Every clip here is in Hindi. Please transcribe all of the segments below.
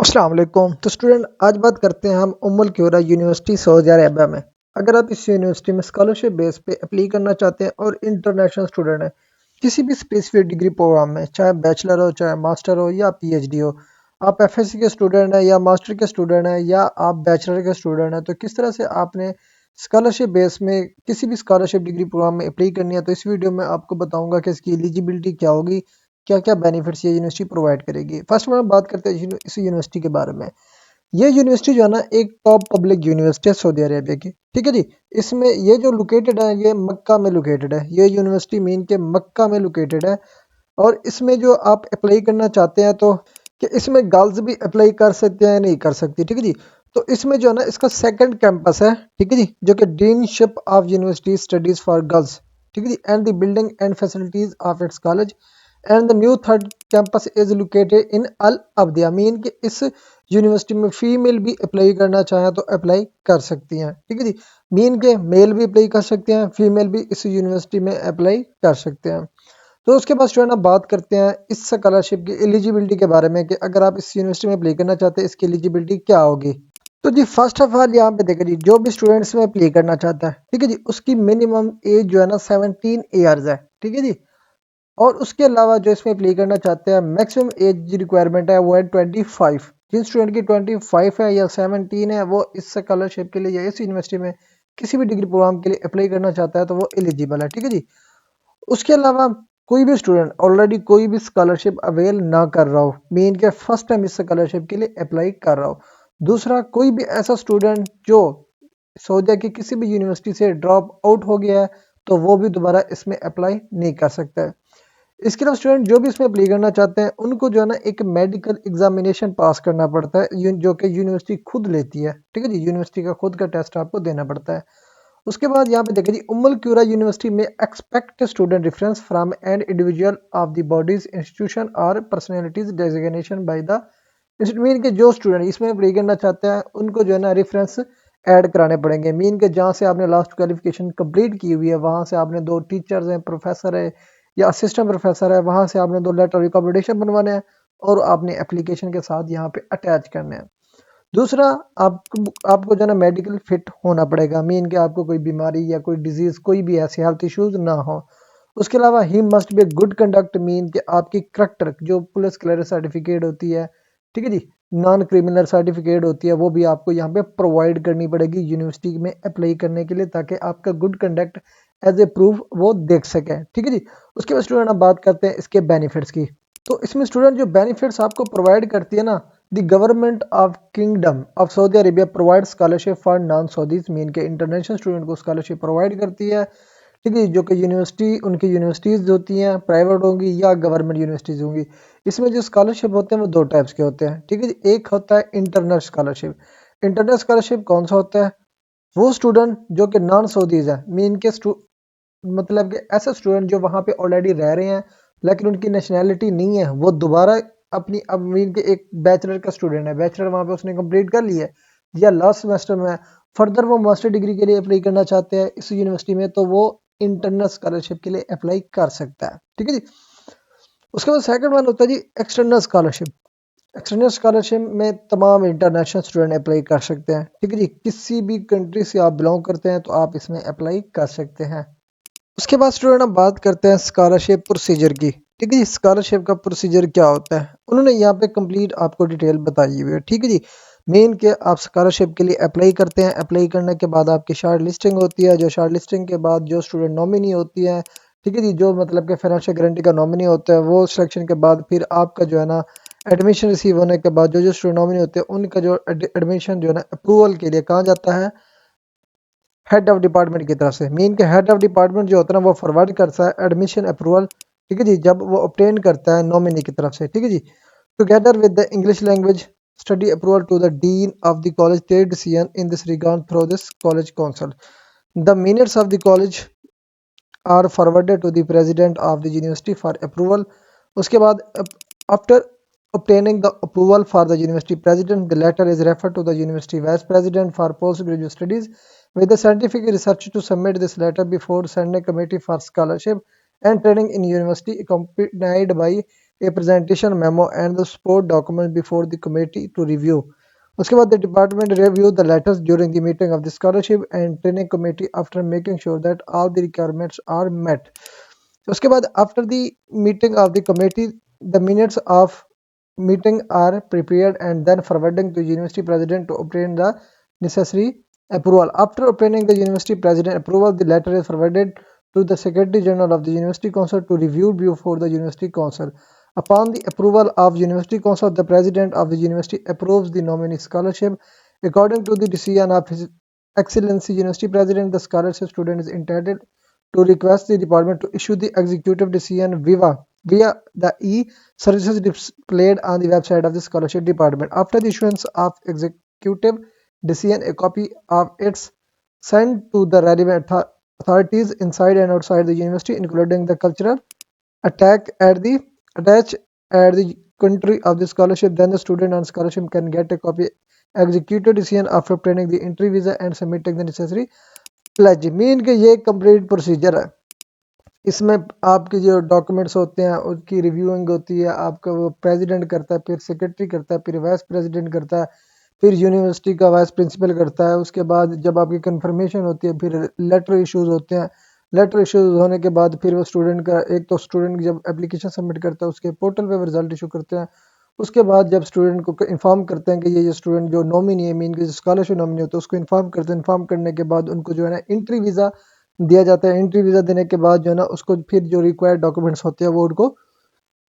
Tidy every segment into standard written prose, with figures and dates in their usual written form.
अस्सलाम वालेकुम। तो स्टूडेंट आज बात करते हैं हम उम्मुल क्यूरा यूनिवर्सिटी सऊदी अरेबिया में। अगर आप इस यूनिवर्सिटी में स्कॉलरशिप बेस पे अप्लाई करना चाहते हैं और इंटरनेशनल स्टूडेंट हैं किसी भी स्पेसिफिक डिग्री प्रोग्राम में, चाहे बैचलर हो चाहे मास्टर हो या पीएचडी हो, आप एफएससी के स्टूडेंट हैं या मास्टर के स्टूडेंट हैं या आप बैचलर के स्टूडेंट हैं, तो किस तरह से आपने स्कॉलरशिप बेस में किसी भी स्कॉलरशिप डिग्री प्रोग्राम में अप्लाई करनी है, तो इस वीडियो में आपको बताऊंगा कि इसकी एलिजिबिलिटी क्या होगी, क्या क्या बेनिफिट्स ये यूनिवर्सिटी प्रोवाइड करेगी। फर्स्ट में हम बात करते हैं इस यूनिवर्सिटी के बारे में। ये यूनिवर्सिटी जो है ना, एक टॉप पब्लिक यूनिवर्सिटी है सऊदी अरेबिया की। ठीक है जी। इसमें ये जो लोकेटेड है, ये मक्का में लोकेटेड है। ये यूनिवर्सिटी मीन के मक्का में लोकेटेड है। और इसमें जो आप अप्लाई करना चाहते हैं, तो कि इसमें गर्ल्स भी अप्लाई कर सकते हैं, नहीं कर सकती। ठीक है जी। तो इसमें जो है ना, इसका सेकंड कैंपस है। ठीक है जी, जो कि deanship of university studies for girls. ठीक है जी, and the building and facilities of its college and the new third campus is located in Al Abdia. Mean कि इस यूनिवर्सिटी में फीमेल भी अप्लाई करना चाहें तो अप्लाई कर सकती हैं। ठीक है जी। मीन के मेल भी अप्लाई कर सकते हैं, फीमेल भी इस यूनिवर्सिटी में अप्लाई कर सकते हैं। तो उसके बाद जो है ना, बात करते हैं इस स्कॉलरशिप की एलिजिबिलिटी के बारे में कि अगर आप इस यूनिवर्सिटी में अप्लाई करना चाहते हैं, इसकी एलिजिबिलिटी क्या होगी। तो जी फर्स्ट ऑफ ऑल यहाँ पे देखिए जी, जो भी स्टूडेंट्स में अप्लाई करना चाहता है, ठीक है जी, उसकी मिनिमम एज जो है ना 17 ईयर्स है। ठीक है जी। और उसके अलावा जो इसमें अप्लाई करना चाहते हैं, मैक्सिमम एज रिक्वायरमेंट है वो है 25। जिन स्टूडेंट की 25 है या 17 है, वो इस स्कॉलरशिप के लिए या इस यूनिवर्सिटी में किसी भी डिग्री प्रोग्राम के लिए अप्लाई करना चाहता है, तो वो एलिजिबल है। ठीक है जी। उसके अलावा कोई भी स्टूडेंट ऑलरेडी कोई भी स्कॉलरशिप अवेल ना कर रहा हो, मीन के फर्स्ट टाइम इस स्कॉलरशिप के लिए अप्लाई कर रहा हो। दूसरा, कोई भी ऐसा स्टूडेंट जो सऊदीया की किसी भी यूनिवर्सिटी से ड्रॉप आउट हो गया है, तो वो भी दोबारा इसमें अप्लाई नहीं कर सकता है। इसके अलावा स्टूडेंट जो भी इसमें अप्लाई करना चाहते हैं, उनको जो है ना, एक मेडिकल एग्जामिनेशन पास करना पड़ता है, जो कि यूनिवर्सिटी खुद लेती है। ठीक है जी, यूनिवर्सिटी का खुद का टेस्ट आपको देना पड़ता है। उसके बाद यहाँ पे देखिए जी, उम्मुल क्यूरा यूनिवर्सिटी में expect student reference from an individual of the bodies institution और personalities designation by the mean के जो स्टूडेंट इसमें अप्लाई करना चाहते हैं, उनको जो है ना रेफरेंस ऐड कराने पड़ेंगे। मीन के जहाँ से आपने लास्ट क्वालिफिकेशन कंप्लीट की हुई है, वहाँ से आपने दो टीचर्स हैं, प्रोफेसर है या असिस्टेंट प्रोफेसर है, वहाँ से आपने दो लेटर रिकमेंडेशन बनवाने हैं और आपने एप्लीकेशन के साथ यहाँ पे अटैच करने हैं। दूसरा, आपको जो है ना मेडिकल फिट होना पड़ेगा। मीन कि आपको कोई बीमारी या कोई डिजीज, कोई भी ऐसे हेल्थ इश्यूज ना हो। उसके अलावा he must be good conduct, mean कि आपकी करेक्टर जो पुलिस क्लियरेंस सर्टिफिकेट होती है, ठीक है जी, नॉन क्रिमिनल सर्टिफिकेट होती है, वो भी आपको यहाँ पे प्रोवाइड करनी पड़ेगी यूनिवर्सिटी में अप्लाई करने के लिए, ताकि आपका good conduct as a proof वो देख सके। ठीक है जी। उसके बाद स्टूडेंट आप बात करते हैं इसके बेनिफिट्स की। तो इसमें स्टूडेंट जो बेनिफिट्स आपको प्रोवाइड करती है ना, the government of kingdom of Saudi Arabia provide scholarship for non Saudis, mean के इंटरनेशनल स्टूडेंट को स्कॉलरशिप प्रोवाइड करती है। ठीक है, जो कि यूनिवर्सिटी उनकी यूनिवर्सिटीज़ होती हैं, प्राइवेट होंगी या गवर्नमेंट यूनिवर्सिटीज़ होंगी। इसमें जो स्कॉलरशिप होते हैं वो दो टाइप्स के होते हैं। ठीक है जी। एक होता है इंटरनल स्कॉलरशिप। इंटरनल स्कॉलरशिप कौन सा होता है? वो स्टूडेंट जो कि नॉन सऊदीज है, मीन के मतलब कि ऐसे स्टूडेंट जो वहाँ पे ऑलरेडी रह रहे हैं लेकिन उनकी नेशनैलिटी नहीं है, वो दोबारा अपनी, अब मीन के एक बैचलर का स्टूडेंट है, बैचलर वहाँ पे उसने कंप्लीट कर लिया है या लास्ट सेमेस्टर में है, फर्दर वो मास्टर डिग्री के लिए अप्लाई करना चाहते हैं इस यूनिवर्सिटी में, तो वो इंटरनल स्कॉलरशिप के लिए अप्लाई कर सकता है। ठीक है जी। उसके बाद सेकंड वन होता है जी एक्सटर्नल स्कॉलरशिप। एक्सटर्नल स्कॉलरशिप में तमाम इंटरनेशनल स्टूडेंट अप्लाई कर सकते हैं। ठीक है जी, किसी भी कंट्री से आप बिलोंग करते हैं तो आप इसमें अप्लाई कर सकते हैं। उसके बाद स्टूडेंट हम बात करते हैं स्कॉलरशिप प्रोसीजर की। ठीक है जी, स्कॉलरशिप का प्रोसीजर क्या होता है, उन्होंने यहाँ पे कंप्लीट आपको डिटेल बताई हुई है। ठीक है जी। मेन के आप स्कॉलरशिप के लिए अप्लाई करते हैं, अप्लाई करने के बाद आपकी शॉर्ट लिस्टिंग होती है, जो शॉर्ट लिस्टिंग के बाद जो स्टूडेंट नॉमिनी होती है, ठीक है जी, जो मतलब कि फाइनेंशियल गारंटी का नॉमिनी होता है, वो सिलेक्शन के बाद फिर आपका जो है ना एडमिशन रिसीव होने के बाद जो जो स्टूडेंट नॉमिनी होते हैं, उनका जो एडमिशन जो है ना अप्रूवल के लिए कहाँ जाता है, हेड ऑफ डिपार्टमेंट की तरफ से। मीन के हेड ऑफ डिपार्टमेंट जो होता है ना, वो फॉरवर्ड करता है एडमिशन अप्रूवल। ठीक है जी, जब वो ऑब्टेन करता है नॉमिनी की तरफ से। ठीक है जी। Together with the English language study approval to the dean of the college take decision in this regard through this college council. The minutes of the college are forwarded to the president of the university for approval. उसके बाद after obtaining the approval for the university president, the letter is referred to the university vice president for postgraduate studies with the scientific research to submit this letter before sending committee for scholarship and training in university accompanied by a presentation memo and the support documents before the committee to review. उसके बाद the department review the letters during the meeting of the scholarship and training committee after making sure that all the requirements are met. उसके बाद after the meeting of the committee, the minutes of meeting are prepared and then forwarding to university president to obtain the necessary approval. After obtaining the university president approval, the letter is forwarded to the Secretary General of the University Council to review before the University Council. Upon the approval of University Council, the President of the University approves the nominee scholarship. According to the decision of His Excellency University President, the scholarship student is entitled to request the department to issue the executive decision via the e-services displayed on the website of the scholarship department. After the issuance of executive decision, a copy of its sent to the relevant authorities inside and outside the university, including the cultural attack at the attach at the country of the scholarship. Then the student on scholarship can get a copy executed decision after obtaining the entry visa and submitting the necessary pledge. Mean के ये कंप्लीट प्रोसीजर है। इसमें आपके जो डॉक्यूमेंट्स होते हैं उसकी रिव्यूइंग होती है, आपका वो प्रेसिडेंट करता है, फिर सेक्रेटरी करता है, फिर वाइस प्रेसिडेंट करता है, फिर यूनिवर्सिटी का वाइस प्रिंसिपल करता है। उसके बाद जब आपकी कंफर्मेशन होती है फिर लेटर इश्यूज होते हैं। लेटर इश्यूज होने के बाद फिर वो स्टूडेंट का एक तो स्टूडेंट जब एप्लीकेशन सबमिट करता है उसके पोर्टल पे रिजल्ट इशू करते हैं। उसके बाद जब स्टूडेंट को इन्फॉर्म करते हैं कि ये स्टूडेंट जो नॉमिनी है मीन के जो स्कॉलरशिप नॉमिनी होता है उसको इन्फॉर्म करते हैं। इन्फॉर्म करने के बाद उनको जो है ना एंट्री वीज़ा दिया जाता है। एंट्री वीज़ा देने के बाद जो है ना उसको फिर जो रिक्वायर्ड डॉक्यूमेंट्स होते हैं वो उनको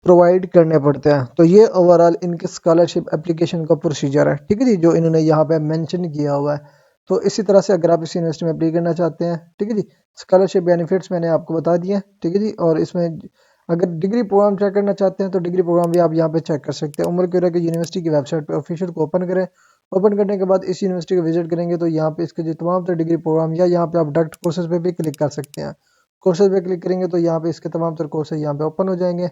प्रोवाइड करने पड़ते हैं। तो ये ओवरऑल इनके स्कॉलरशिप एप्लीकेशन का प्रोसीजर है, ठीक है जी, जो इन्होंने यहाँ पे मेंशन किया हुआ है। तो इसी तरह से अगर आप इस यूनिवर्सिटी में अप्लाई करना चाहते हैं, ठीक है जी, स्कॉलरशिप बेनिफिट्स मैंने आपको बता दिए हैं, ठीक है जी। और इसमें अगर डिग्री प्रोग्राम चेक करना चाहते हैं तो डिग्री प्रोग्राम भी आप यहाँ पे चेक कर सकते हैं। उमर क्यूरा की यूनिवर्सिटी की वेबसाइट पर ऑफिशियल को ओपन करें। ओपन करने के बाद इस यूनिवर्सिटी को विजिट करेंगे तो यहाँ पे इसके जो तमाम तर डिग्री प्रोग्राम या यहाँ पे आप डायरेक्ट कोर्सेज पे भी क्लिक कर सकते हैं। कोर्सेज पे क्लिक करेंगे तो यहाँ पे इसके तमाम तर कोर्सेज यहाँ पे ओपन हो जाएंगे।